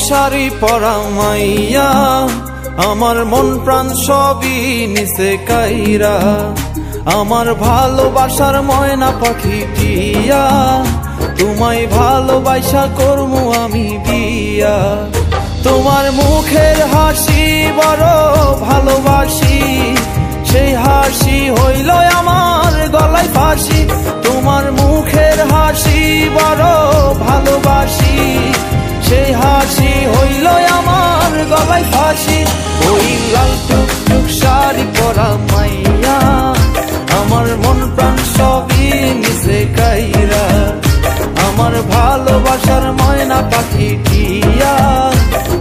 শাড়ি পরা মাইয়া, আমার মন প্রাণ সবই নিচে কাইরা। আমার ভালোবাসার ময়না পাখি টিয়া, তোমায় ভালোবাসা করমু আমি বিয়া। তোমার মুখের হাসি বড় ভালোবাসি, সেই হাসি হইল আমার গলায় ফাঁসি। তোমার মুখের হাসি বড় ভালোবাসি, সেই হাসি হইল আমার গলায় ফাঁসি। ওই লাল টুকটুক শাড়ি পরা মাইয়া, আমার মন প্রাণ সবই নিচে কাইরা। আমার ভালোবাসার ময়না পাখি টিয়া,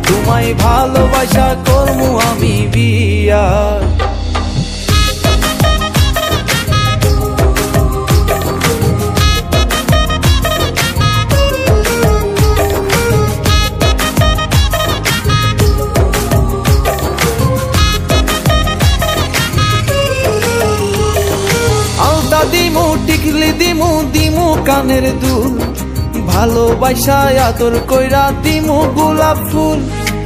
তোমায় ভালোবাসা করমু আমি বিয়া। আলতা দিমু টিকলি দিমু দিমু কানের দুল, ভালোবাসা আদর কইরা দিমু গোলাপ ফুল।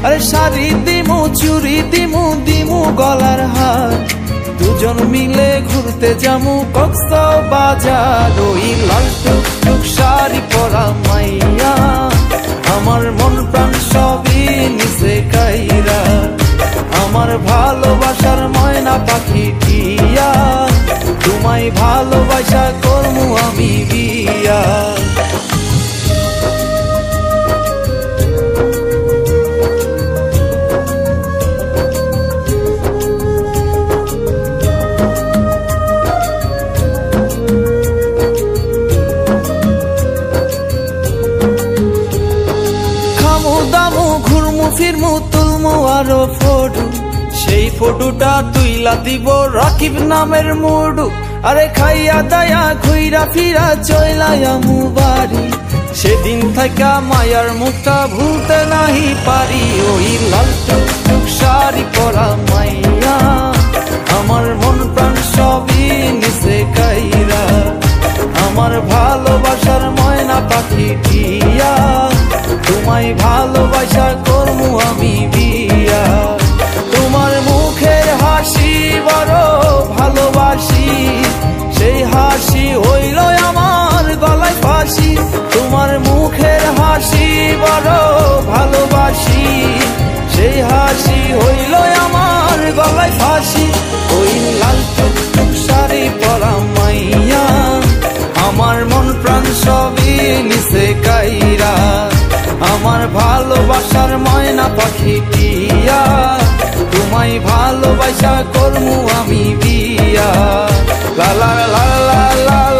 আরে শাড়ি দিমু চুড়ি দিমু দিমু গলার হার, দুজন মিলে ঘুরতে যামু কক্সবাজার। ওই লাল টুকটুক শাড়ি পরা মাইয়া, আমার মন প্রাণ সবই নিচে কাইরা। আমার ভালোবাসার ময়না পাখি টিয়া, তোমায় ভালোবাসা করমু আমি বিয়া। খামু দামু ঘুরমু ফিরমু তুলমু আরো ফটো, সেই ফটোটা তুইলা দিব রাকিব নামের মুডু। আরে খাইয়া দায়া ঘুইরা ফিরা চইলায়ামু বাড়ি, সেদিন থাকা মায়ার মুখটা ভুলতে নাহি পারি। ওই লাল টুকটুক শাড়ি পরা মাইয়া, আমার মন প্রাণ সবই নিচে কাইরা। আমার ভালোবাসার ময়না পাখি টিয়া, তোমায় ভালোবাসা করমু আমি বিয়া। তোমার মুখের হাসি বড় ভালোবাসি, সেই হাসি হইল আমার গলায় ফাঁসি। তোমার মুখের হাসি বড় ভালোবাসি, সেই হাসি হইল আমার গলায় ফাঁসি। ওই লাল টুকটুক শাড়ি পরা মাইয়া, আমার মন প্রাণ সবই নিচে কাইরা। আমার ভালোবাসার ময়না পাখি টিয়া, তোমায় ভালোবাসা করমু আমি বিয়া। লা লা লা লা লা।